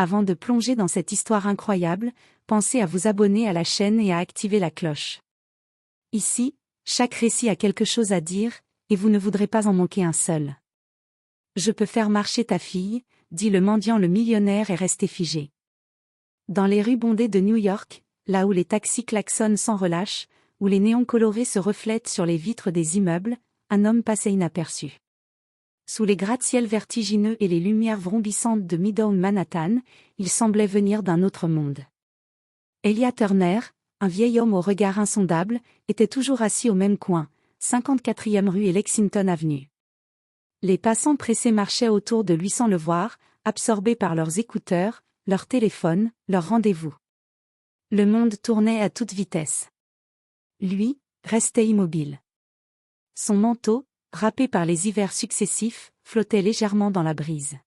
Avant de plonger dans cette histoire incroyable, pensez à vous abonner à la chaîne et à activer la cloche. Ici, chaque récit a quelque chose à dire, et vous ne voudrez pas en manquer un seul. Je peux faire marcher ta fille, dit le mendiant le millionnaire et resté figé. Dans les rues bondées de New York, là où les taxis klaxonnent sans relâche, où les néons colorés se reflètent sur les vitres des immeubles, un homme passait inaperçu. Sous les gratte-ciels vertigineux et les lumières vrombissantes de Midtown Manhattan, il semblait venir d'un autre monde. Elliot Turner, un vieil homme au regard insondable, était toujours assis au même coin, 54e rue et Lexington Avenue. Les passants pressés marchaient autour de lui sans le voir, absorbés par leurs écouteurs, leurs téléphones, leurs rendez-vous. Le monde tournait à toute vitesse. Lui, restait immobile. Son manteau, râpé par les hivers successifs, flottait légèrement dans la brise.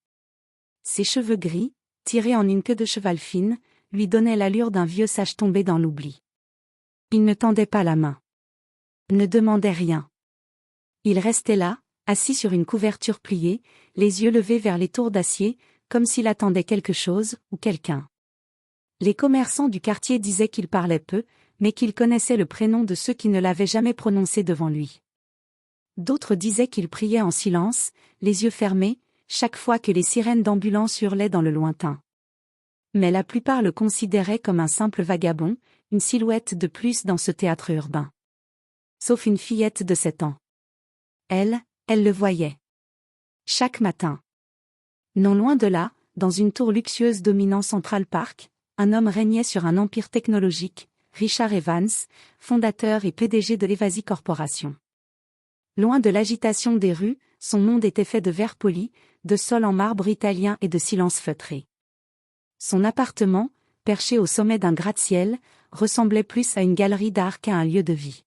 Ses cheveux gris, tirés en une queue de cheval fine, lui donnaient l'allure d'un vieux sage tombé dans l'oubli. Il ne tendait pas la main. Ne demandait rien. Il restait là, assis sur une couverture pliée, les yeux levés vers les tours d'acier, comme s'il attendait quelque chose, ou quelqu'un. Les commerçants du quartier disaient qu'il parlait peu, mais qu'il connaissait le prénom de ceux qui ne l'avaient jamais prononcé devant lui. D'autres disaient qu'il priait en silence, les yeux fermés, chaque fois que les sirènes d'ambulance hurlaient dans le lointain. Mais la plupart le considéraient comme un simple vagabond, une silhouette de plus dans ce théâtre urbain. Sauf une fillette de 7 ans. Elle le voyait. Chaque matin. Non loin de là, dans une tour luxueuse dominant Central Park, un homme régnait sur un empire technologique, Richard Evans, fondateur et PDG de l'Evasy Corporation. Loin de l'agitation des rues, son monde était fait de verre poli, de sol en marbre italien et de silence feutré. Son appartement, perché au sommet d'un gratte-ciel, ressemblait plus à une galerie d'art qu'à un lieu de vie.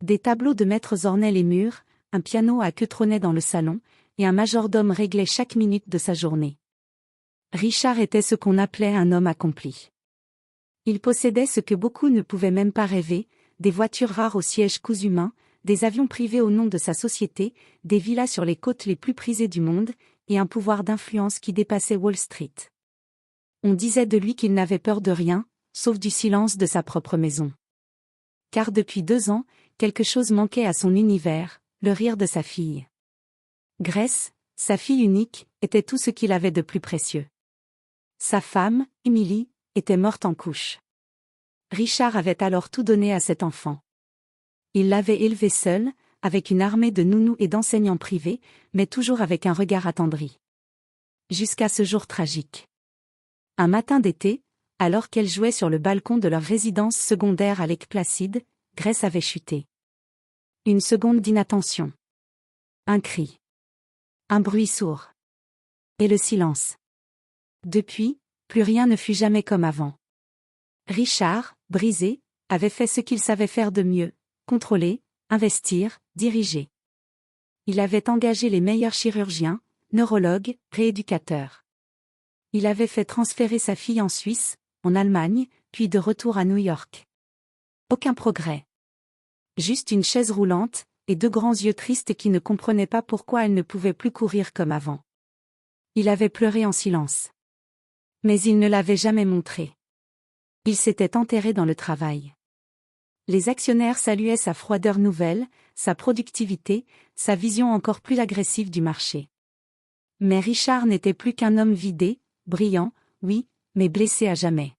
Des tableaux de maîtres ornaient les murs, un piano à queue trônait dans le salon, et un majordome réglait chaque minute de sa journée. Richard était ce qu'on appelait un homme accompli. Il possédait ce que beaucoup ne pouvaient même pas rêver, des voitures rares aux sièges cousus main, des avions privés au nom de sa société, des villas sur les côtes les plus prisées du monde, et un pouvoir d'influence qui dépassait Wall Street. On disait de lui qu'il n'avait peur de rien, sauf du silence de sa propre maison. Car depuis 2 ans, quelque chose manquait à son univers, le rire de sa fille. Grace, sa fille unique, était tout ce qu'il avait de plus précieux. Sa femme, Emily, était morte en couche. Richard avait alors tout donné à cet enfant. Il l'avait élevée seule, avec une armée de nounous et d'enseignants privés, mais toujours avec un regard attendri. Jusqu'à ce jour tragique. Un matin d'été, alors qu'elle jouait sur le balcon de leur résidence secondaire à Lake Placid, Grace avait chuté. Une seconde d'inattention. Un cri. Un bruit sourd. Et le silence. Depuis, plus rien ne fut jamais comme avant. Richard, brisé, avait fait ce qu'il savait faire de mieux, contrôler, investir, diriger. Il avait engagé les meilleurs chirurgiens, neurologues, rééducateurs. Il avait fait transférer sa fille en Suisse, en Allemagne, puis de retour à New York. Aucun progrès. Juste une chaise roulante, et 2 grands yeux tristes qui ne comprenaient pas pourquoi elle ne pouvait plus courir comme avant. Il avait pleuré en silence. Mais il ne l'avait jamais montré. Il s'était enterré dans le travail. Les actionnaires saluaient sa froideur nouvelle, sa productivité, sa vision encore plus agressive du marché. Mais Richard n'était plus qu'un homme vidé, brillant, oui, mais blessé à jamais.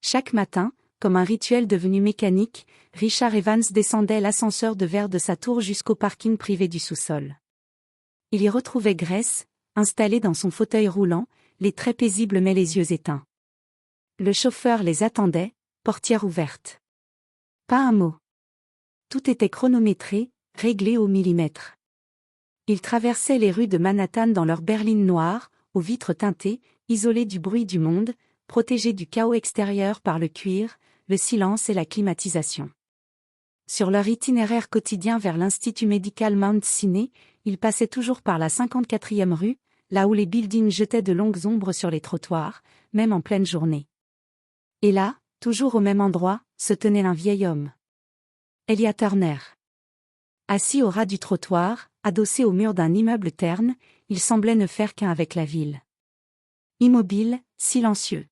Chaque matin, comme un rituel devenu mécanique, Richard Evans descendait l'ascenseur de verre de sa tour jusqu'au parking privé du sous-sol. Il y retrouvait Grace, installée dans son fauteuil roulant, les traits paisibles mais les yeux éteints. Le chauffeur les attendait, portière ouverte. Pas un mot. Tout était chronométré, réglé au millimètre. Ils traversaient les rues de Manhattan dans leur berline noire, aux vitres teintées, isolés du bruit du monde, protégés du chaos extérieur par le cuir, le silence et la climatisation. Sur leur itinéraire quotidien vers l'Institut médical Mount Sinai, ils passaient toujours par la 54e rue, là où les buildings jetaient de longues ombres sur les trottoirs, même en pleine journée. Et là, toujours au même endroit, se tenait un vieil homme. Elliot Turner. Assis au ras du trottoir, adossé au mur d'un immeuble terne, il semblait ne faire qu'un avec la ville. Immobile, silencieux.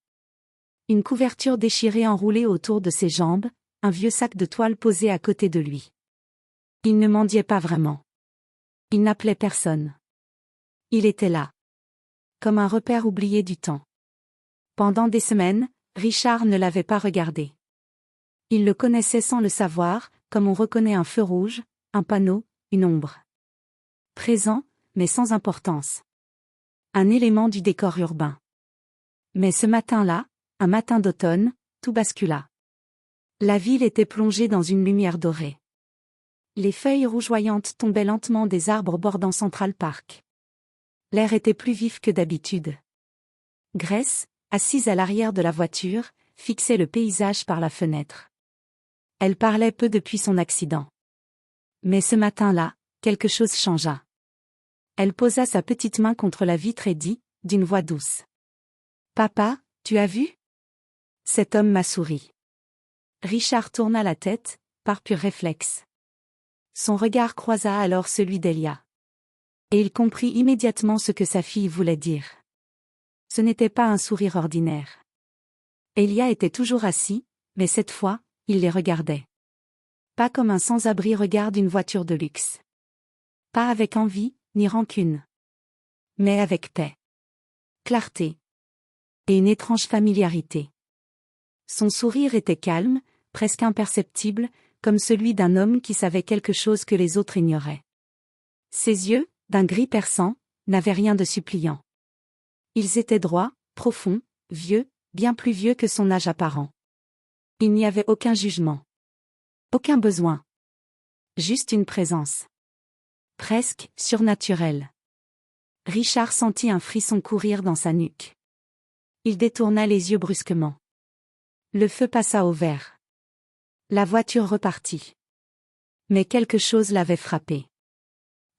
Une couverture déchirée enroulée autour de ses jambes, un vieux sac de toile posé à côté de lui. Il ne mendiait pas vraiment. Il n'appelait personne. Il était là. Comme un repère oublié du temps. Pendant des semaines, Richard ne l'avait pas regardé. Il le connaissait sans le savoir, comme on reconnaît un feu rouge, un panneau, une ombre. Présent, mais sans importance. Un élément du décor urbain. Mais ce matin-là, un matin d'automne, tout bascula. La ville était plongée dans une lumière dorée. Les feuilles rougeoyantes tombaient lentement des arbres bordant Central Park. L'air était plus vif que d'habitude. Grace, assise à l'arrière de la voiture, fixait le paysage par la fenêtre. Elle parlait peu depuis son accident. Mais ce matin-là, quelque chose changea. Elle posa sa petite main contre la vitre et dit, d'une voix douce. « Papa, tu as vu ? » Cet homme m'a souri. Richard tourna la tête, par pur réflexe. Son regard croisa alors celui d'Elia. Et il comprit immédiatement ce que sa fille voulait dire. Ce n'était pas un sourire ordinaire. Elia était toujours assis, mais cette fois, il les regardait. Pas comme un sans-abri regarde une voiture de luxe. Pas avec envie, ni rancune. Mais avec paix. Clarté. Et une étrange familiarité. Son sourire était calme, presque imperceptible, comme celui d'un homme qui savait quelque chose que les autres ignoraient. Ses yeux, d'un gris perçant, n'avaient rien de suppliant. Ils étaient droits, profonds, vieux, bien plus vieux que son âge apparent. Il n'y avait aucun jugement. Aucun besoin. Juste une présence. Presque surnaturelle. Richard sentit un frisson courir dans sa nuque. Il détourna les yeux brusquement. Le feu passa au vert. La voiture repartit. Mais quelque chose l'avait frappé.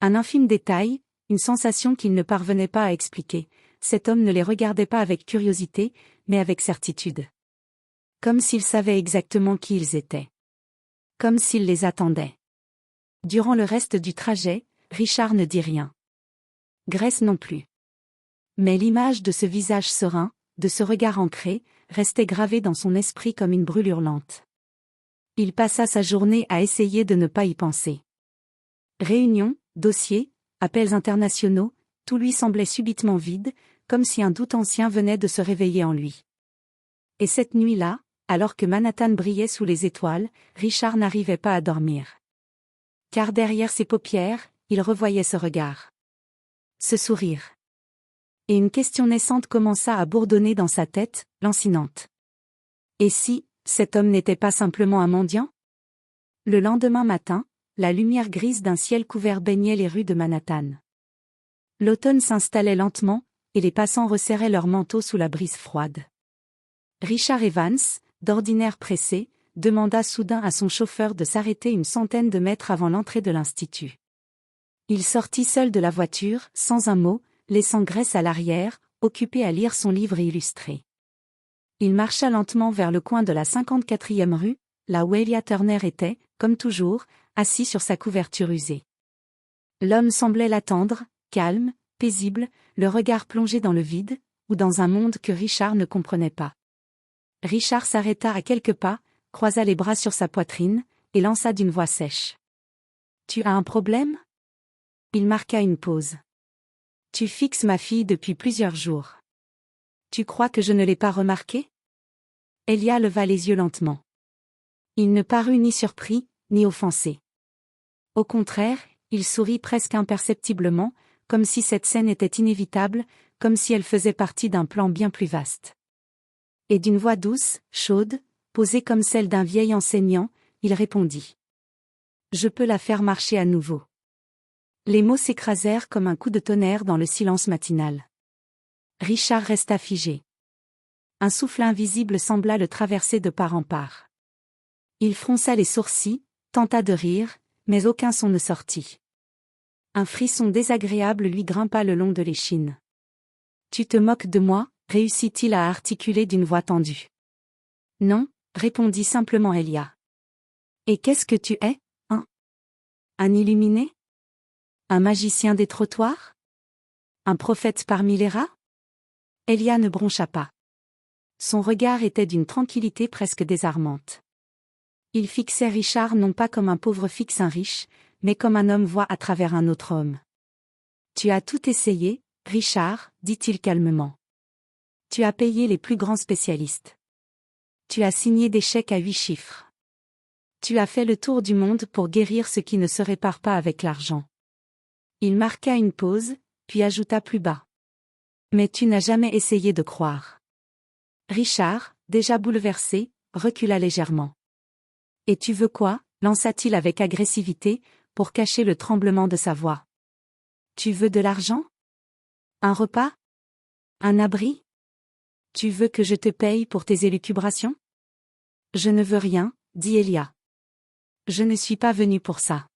Un infime détail, une sensation qu'il ne parvenait pas à expliquer. Cet homme ne les regardait pas avec curiosité, mais avec certitude. Comme s'il savait exactement qui ils étaient. Comme s'il les attendait. Durant le reste du trajet, Richard ne dit rien. Grace non plus. Mais l'image de ce visage serein, de ce regard ancré, restait gravée dans son esprit comme une brûlure lente. Il passa sa journée à essayer de ne pas y penser. Réunions, dossiers, appels internationaux, tout lui semblait subitement vide, comme si un doute ancien venait de se réveiller en lui. Et cette nuit-là, alors que Manhattan brillait sous les étoiles, Richard n'arrivait pas à dormir. Car derrière ses paupières, il revoyait ce regard. Ce sourire. Et une question naissante commença à bourdonner dans sa tête, lancinante. Et si, cet homme n'était pas simplement un mendiant ? Le lendemain matin, la lumière grise d'un ciel couvert baignait les rues de Manhattan. L'automne s'installait lentement, et les passants resserraient leurs manteaux sous la brise froide. Richard Evans, d'ordinaire pressé, demanda soudain à son chauffeur de s'arrêter une centaine de mètres avant l'entrée de l'institut. Il sortit seul de la voiture, sans un mot, laissant Grace à l'arrière, occupée à lire son livre illustré. Il marcha lentement vers le coin de la 54e rue, là où Elia Turner était, comme toujours, assis sur sa couverture usée. L'homme semblait l'attendre, calme, paisible, le regard plongé dans le vide, ou dans un monde que Richard ne comprenait pas. Richard s'arrêta à quelques pas, croisa les bras sur sa poitrine, et lança d'une voix sèche. « Tu as un problème ? » Il marqua une pause. « Tu fixes ma fille depuis plusieurs jours. Tu crois que je ne l'ai pas remarqué ? » Elia leva les yeux lentement. Il ne parut ni surpris, ni offensé. Au contraire, il sourit presque imperceptiblement, comme si cette scène était inévitable, comme si elle faisait partie d'un plan bien plus vaste. Et d'une voix douce, chaude, posée comme celle d'un vieil enseignant, il répondit. « Je peux la faire marcher à nouveau. » Les mots s'écrasèrent comme un coup de tonnerre dans le silence matinal. Richard resta figé. Un souffle invisible sembla le traverser de part en part. Il fronça les sourcils, tenta de rire, mais aucun son ne sortit. Un frisson désagréable lui grimpa le long de l'échine. « Tu te moques de moi ?» réussit-il à articuler d'une voix tendue. « Non » répondit simplement Elia. « Et qu'est-ce que tu es, hein ? Un illuminé ? Un magicien des trottoirs ? Un prophète parmi les rats ? Elia ne broncha pas. Son regard était d'une tranquillité presque désarmante. Il fixait Richard non pas comme un pauvre fixe un riche, mais comme un homme voit à travers un autre homme. « Tu as tout essayé, Richard, dit-il calmement. Tu as payé les plus grands spécialistes. Tu as signé des chèques à 8 chiffres. Tu as fait le tour du monde pour guérir ce qui ne se répare pas avec l'argent. » Il marqua une pause, puis ajouta plus bas. « Mais tu n'as jamais essayé de croire. » Richard, déjà bouleversé, recula légèrement. « Et tu veux quoi » lança-t-il avec agressivité, pour cacher le tremblement de sa voix. « Tu veux de l'argent ? Un repas ? Un abri ? Tu veux que je te paye pour tes élucubrations ? » « Je ne veux rien, » dit Elia. « Je ne suis pas venu pour ça. »«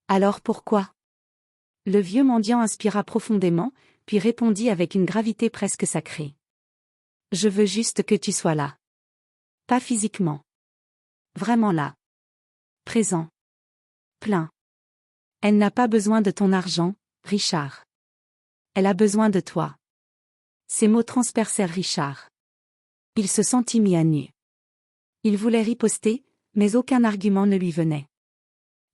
Alors pourquoi ?» Le vieux mendiant inspira profondément, puis répondit avec une gravité presque sacrée. « Je veux juste que tu sois là. Pas physiquement. Vraiment là. Présent. Plein. Elle n'a pas besoin de ton argent, Richard. Elle a besoin de toi. » Ces mots transpercèrent Richard. Il se sentit mis à nu. Il voulait riposter, mais aucun argument ne lui venait.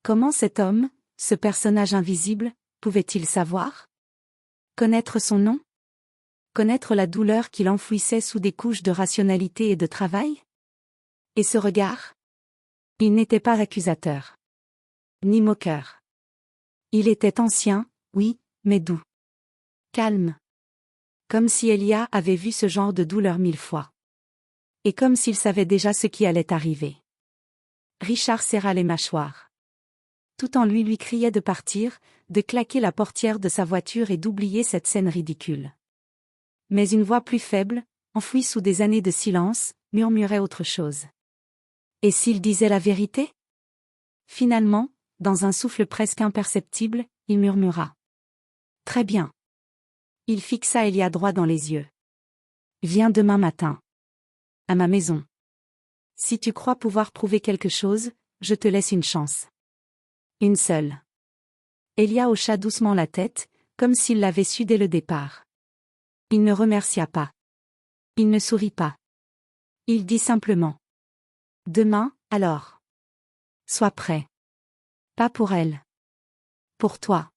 Comment cet homme, ce personnage invisible, pouvait-il savoir ? Connaître son nom ? Connaître la douleur qu'il enfouissait sous des couches de rationalité et de travail ? Et ce regard ? Il n'était pas accusateur. Ni moqueur. Il était ancien, oui, mais doux. Calme. Comme si Elia avait vu ce genre de douleur 1000 fois. Et comme s'il savait déjà ce qui allait arriver. Richard serra les mâchoires. Tout en lui criait de partir, de claquer la portière de sa voiture et d'oublier cette scène ridicule. Mais une voix plus faible, enfouie sous des années de silence, murmurait autre chose. Et s'il disait la vérité ? Finalement, dans un souffle presque imperceptible, il murmura. « Très bien. » Il fixa Elia droit dans les yeux. « Viens demain matin. À ma maison. Si tu crois pouvoir prouver quelque chose, je te laisse une chance. Une seule. » Elia hocha doucement la tête, comme s'il l'avait su dès le départ. Il ne remercia pas. Il ne sourit pas. Il dit simplement. « Demain, alors. Sois prêt. Pas pour elle. Pour toi. »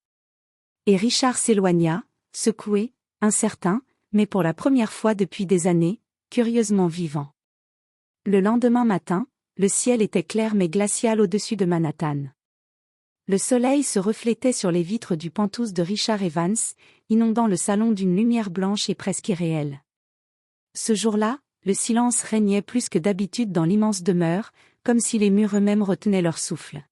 Et Richard s'éloigna, secoué, incertain, mais pour la première fois depuis des années, curieusement vivant. Le lendemain matin, le ciel était clair mais glacial au-dessus de Manhattan. Le soleil se reflétait sur les vitres du penthouse de Richard Evans, inondant le salon d'une lumière blanche et presque irréelle. Ce jour-là, le silence régnait plus que d'habitude dans l'immense demeure, comme si les murs eux-mêmes retenaient leur souffle.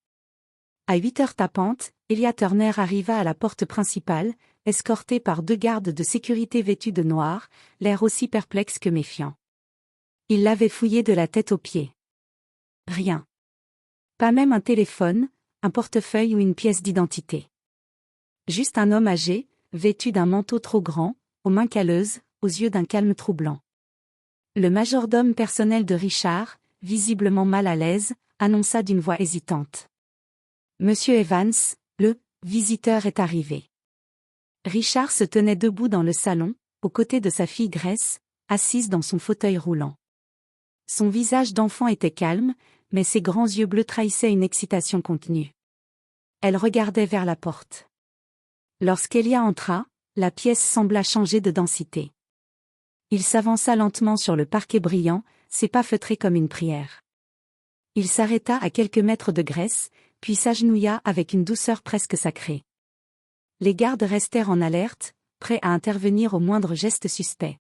À 8 heures tapantes, Elia Turner arriva à la porte principale, escorté par 2 gardes de sécurité vêtus de noir, l'air aussi perplexe que méfiant. Il l'avait fouillé de la tête aux pieds. Rien. Pas même un téléphone, un portefeuille ou une pièce d'identité. Juste un homme âgé, vêtu d'un manteau trop grand, aux mains calleuses, aux yeux d'un calme troublant. Le majordome personnel de Richard, visiblement mal à l'aise, annonça d'une voix hésitante. « Monsieur Evans, le visiteur est arrivé. » Richard se tenait debout dans le salon, aux côtés de sa fille Grace, assise dans son fauteuil roulant. Son visage d'enfant était calme, mais ses grands yeux bleus trahissaient une excitation contenue. Elle regardait vers la porte. Lorsqu'Elia entra, la pièce sembla changer de densité. Il s'avança lentement sur le parquet brillant, ses pas feutrés comme une prière. Il s'arrêta à quelques mètres de Grace, puis s'agenouilla avec une douceur presque sacrée. Les gardes restèrent en alerte, prêts à intervenir au moindre geste suspect.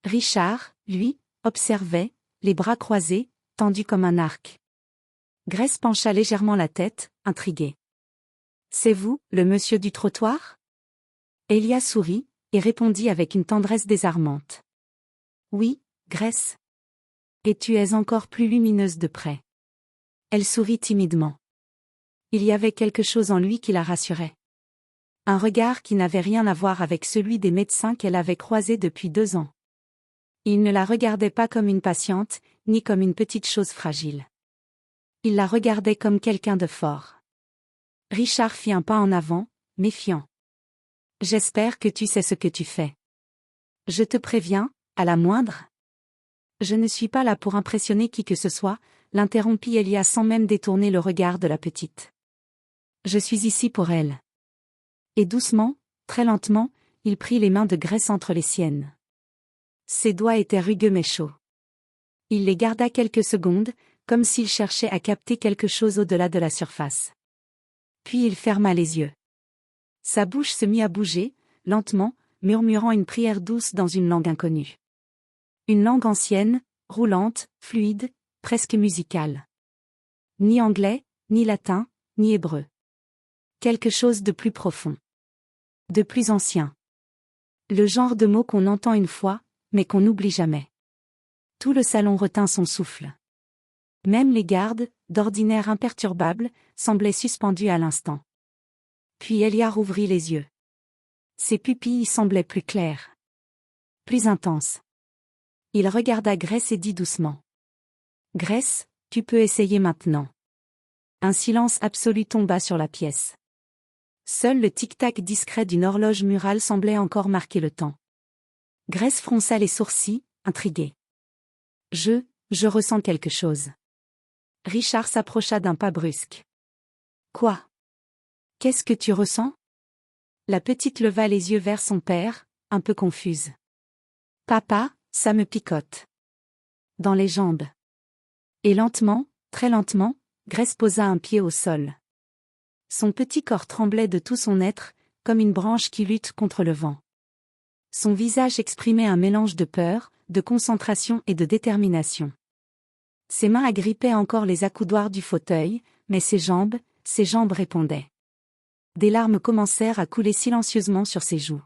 Richard, lui, observait, les bras croisés, tendus comme un arc. Grace pencha légèrement la tête, intriguée. « C'est vous, le monsieur du trottoir ?» Elia sourit, et répondit avec une tendresse désarmante. « Oui, Grace. Et tu es encore plus lumineuse de près. » Elle sourit timidement. Il y avait quelque chose en lui qui la rassurait. Un regard qui n'avait rien à voir avec celui des médecins qu'elle avait croisés depuis 2 ans. Il ne la regardait pas comme une patiente, ni comme une petite chose fragile. Il la regardait comme quelqu'un de fort. Richard fit un pas en avant, méfiant. « J'espère que tu sais ce que tu fais. » Je te préviens, à la moindre. Je ne suis pas là pour impressionner qui que ce soit, l'interrompit Elia sans même détourner le regard de la petite. Je suis ici pour elle. Et doucement, très lentement, il prit les mains de Grace entre les siennes. Ses doigts étaient rugueux mais chauds. Il les garda quelques secondes, comme s'il cherchait à capter quelque chose au-delà de la surface. Puis il ferma les yeux. Sa bouche se mit à bouger, lentement, murmurant une prière douce dans une langue inconnue. Une langue ancienne, roulante, fluide, presque musicale. Ni anglais, ni latin, ni hébreu. Quelque chose de plus profond. De plus ancien. Le genre de mot qu'on entend une fois, mais qu'on n'oublie jamais. Tout le salon retint son souffle. Même les gardes, d'ordinaire imperturbables, semblaient suspendus à l'instant. Puis Elia rouvrit les yeux. Ses pupilles semblaient plus claires. Plus intenses. Il regarda Grace et dit doucement. « Grace, tu peux essayer maintenant. » Un silence absolu tomba sur la pièce. Seul le tic-tac discret d'une horloge murale semblait encore marquer le temps. Grace fronça les sourcils, intriguée. « Je ressens quelque chose. » Richard s'approcha d'un pas brusque. « Quoi? Qu'est-ce que tu ressens ?» La petite leva les yeux vers son père, un peu confuse. « Papa, ça me picote. Dans les jambes. » Et lentement, très lentement, Grace posa un pied au sol. Son petit corps tremblait de tout son être, comme une branche qui lutte contre le vent. Son visage exprimait un mélange de peur, de concentration et de détermination. Ses mains agrippaient encore les accoudoirs du fauteuil, mais ses jambes répondaient. Des larmes commencèrent à couler silencieusement sur ses joues.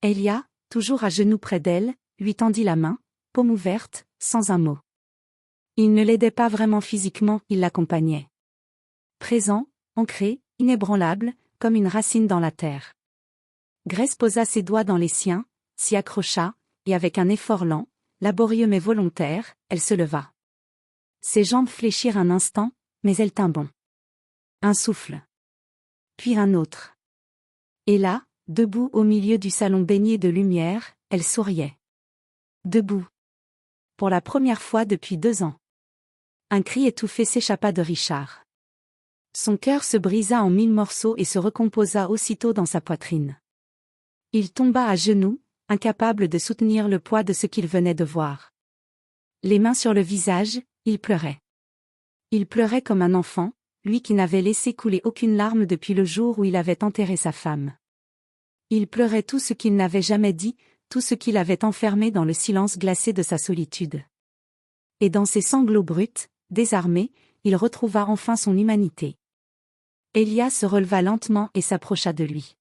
Elia, toujours à genoux près d'elle, lui tendit la main, paume ouverte, sans un mot. Il ne l'aidait pas vraiment physiquement, il l'accompagnait. Présent, ancré, inébranlable, comme une racine dans la terre. Grace posa ses doigts dans les siens, s'y accrocha, et avec un effort lent, laborieux mais volontaire, elle se leva. Ses jambes fléchirent un instant, mais elle tint bon. Un souffle. Puis un autre. Et là, debout au milieu du salon baigné de lumière, elle souriait. Debout. Pour la première fois depuis 2 ans. Un cri étouffé s'échappa de Richard. Son cœur se brisa en 1000 morceaux et se recomposa aussitôt dans sa poitrine. Il tomba à genoux, incapable de soutenir le poids de ce qu'il venait de voir. Les mains sur le visage, il pleurait. Il pleurait comme un enfant, lui qui n'avait laissé couler aucune larme depuis le jour où il avait enterré sa femme. Il pleurait tout ce qu'il n'avait jamais dit, tout ce qu'il avait enfermé dans le silence glacé de sa solitude. Et dans ses sanglots bruts, désarmé, il retrouva enfin son humanité. Elia se releva lentement et s'approcha de lui.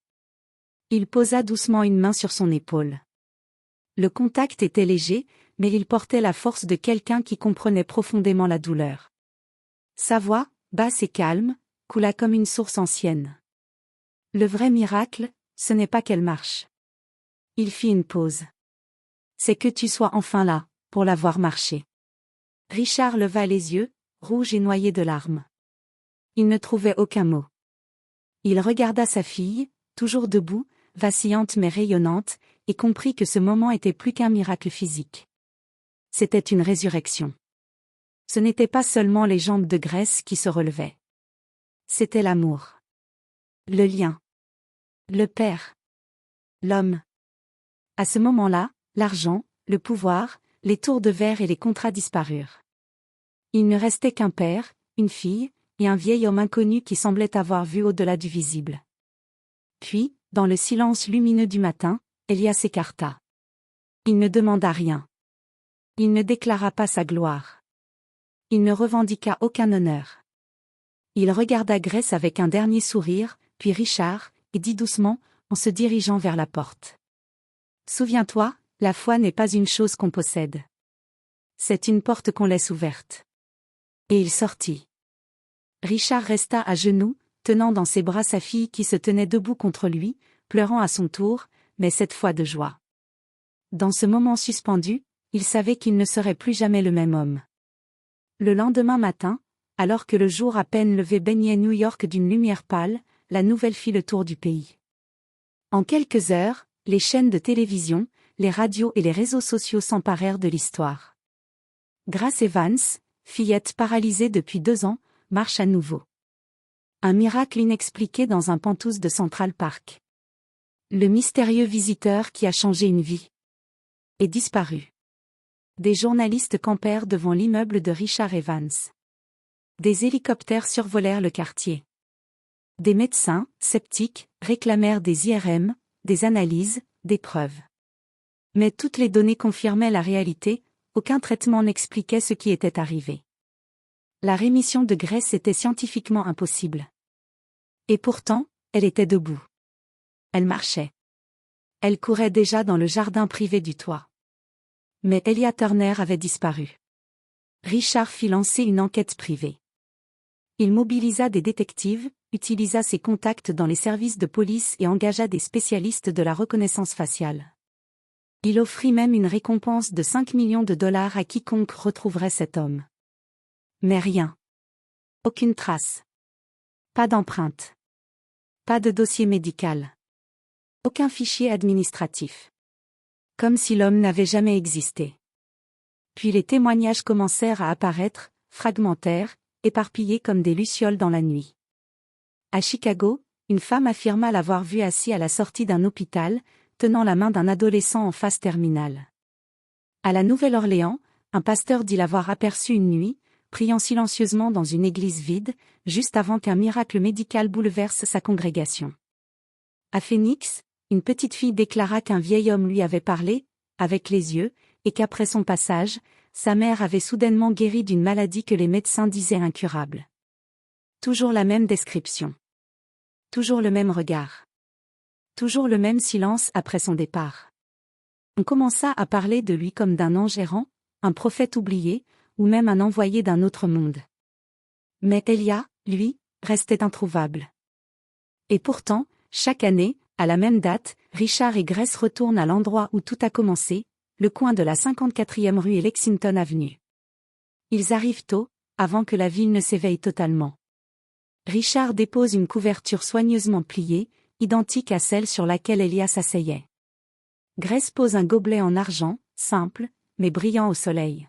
Il posa doucement une main sur son épaule. Le contact était léger, mais il portait la force de quelqu'un qui comprenait profondément la douleur. Sa voix, basse et calme, coula comme une source ancienne. Le vrai miracle, ce n'est pas qu'elle marche. Il fit une pause. C'est que tu sois enfin là, pour la voir marcher. Richard leva les yeux, rouge et noyé de larmes. Il ne trouvait aucun mot. Il regarda sa fille, toujours debout, vacillante mais rayonnante, et comprit que ce moment était plus qu'un miracle physique. C'était une résurrection. Ce n'était pas seulement les jambes de Grace qui se relevaient. C'était l'amour. Le lien. Le père. L'homme. À ce moment-là, l'argent, le pouvoir, les tours de verre et les contrats disparurent. Il ne restait qu'un père, une fille, et un vieil homme inconnu qui semblait avoir vu au-delà du visible. Puis, dans le silence lumineux du matin, Elia s'écarta. Il ne demanda rien. Il ne déclara pas sa gloire. Il ne revendiqua aucun honneur. Il regarda Grace avec un dernier sourire, puis Richard, et dit doucement, en se dirigeant vers la porte. « Souviens-toi, la foi n'est pas une chose qu'on possède. C'est une porte qu'on laisse ouverte. » Et il sortit. Richard resta à genoux, tenant dans ses bras sa fille qui se tenait debout contre lui, pleurant à son tour, mais cette fois de joie. Dans ce moment suspendu, il savait qu'il ne serait plus jamais le même homme. Le lendemain matin, alors que le jour à peine levé baignait New York d'une lumière pâle, la nouvelle fit le tour du pays. En quelques heures, les chaînes de télévision, les radios et les réseaux sociaux s'emparèrent de l'histoire. Grace Evans, fillette paralysée depuis 2 ans, marche à nouveau. Un miracle inexpliqué dans un penthouse de Central Park. Le mystérieux visiteur qui a changé une vie est disparu. Des journalistes campèrent devant l'immeuble de Richard Evans. Des hélicoptères survolèrent le quartier. Des médecins, sceptiques, réclamèrent des IRM, des analyses, des preuves. Mais toutes les données confirmaient la réalité, aucun traitement n'expliquait ce qui était arrivé. La rémission de Grace était scientifiquement impossible. Et pourtant, elle était debout. Elle marchait. Elle courait déjà dans le jardin privé du toit. Mais Elia Turner avait disparu. Richard fit lancer une enquête privée. Il mobilisa des détectives, utilisa ses contacts dans les services de police et engagea des spécialistes de la reconnaissance faciale. Il offrit même une récompense de 5 millions de dollars à quiconque retrouverait cet homme. Mais rien. Aucune trace. Pas d'empreinte. Pas de dossier médical. Aucun fichier administratif. Comme si l'homme n'avait jamais existé. Puis les témoignages commencèrent à apparaître, fragmentaires, éparpillés comme des lucioles dans la nuit. À Chicago, une femme affirma l'avoir vu assis à la sortie d'un hôpital, tenant la main d'un adolescent en phase terminale. À la Nouvelle-Orléans, un pasteur dit l'avoir aperçu une nuit, priant silencieusement dans une église vide, juste avant qu'un miracle médical bouleverse sa congrégation. À Phoenix, une petite fille déclara qu'un vieil homme lui avait parlé, avec les yeux, et qu'après son passage, sa mère avait soudainement guéri d'une maladie que les médecins disaient incurable. Toujours la même description. Toujours le même regard. Toujours le même silence après son départ. On commença à parler de lui comme d'un ange errant, un prophète oublié, ou même un envoyé d'un autre monde. Mais Elia, lui, restait introuvable. Et pourtant, chaque année, à la même date, Richard et Grace retournent à l'endroit où tout a commencé, le coin de la 54e rue et Lexington Avenue. Ils arrivent tôt, avant que la ville ne s'éveille totalement. Richard dépose une couverture soigneusement pliée, identique à celle sur laquelle Elia s'asseyait. Grace pose un gobelet en argent, simple, mais brillant au soleil.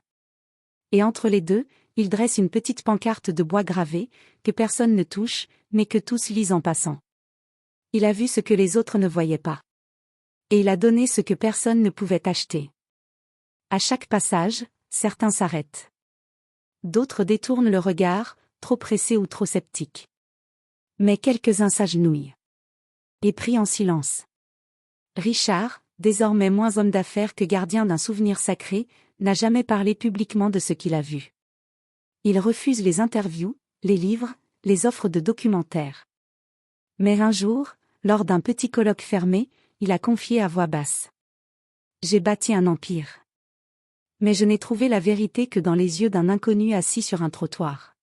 Et entre les deux, il dresse une petite pancarte de bois gravé, que personne ne touche, mais que tous lisent en passant. Il a vu ce que les autres ne voyaient pas. Et il a donné ce que personne ne pouvait acheter. À chaque passage, certains s'arrêtent. D'autres détournent le regard, trop pressés ou trop sceptiques. Mais quelques-uns s'agenouillent. Et prient en silence. Richard, désormais moins homme d'affaires que gardien d'un souvenir sacré, n'a jamais parlé publiquement de ce qu'il a vu. Il refuse les interviews, les livres, les offres de documentaires. Mais un jour, lors d'un petit colloque fermé, il a confié à voix basse. « J'ai bâti un empire. Mais je n'ai trouvé la vérité que dans les yeux d'un inconnu assis sur un trottoir. »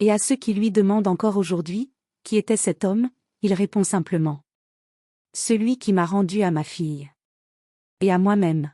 Et à ceux qui lui demandent encore aujourd'hui, qui était cet homme, il répond simplement. « Celui qui m'a rendu à ma fille. Et à moi-même. »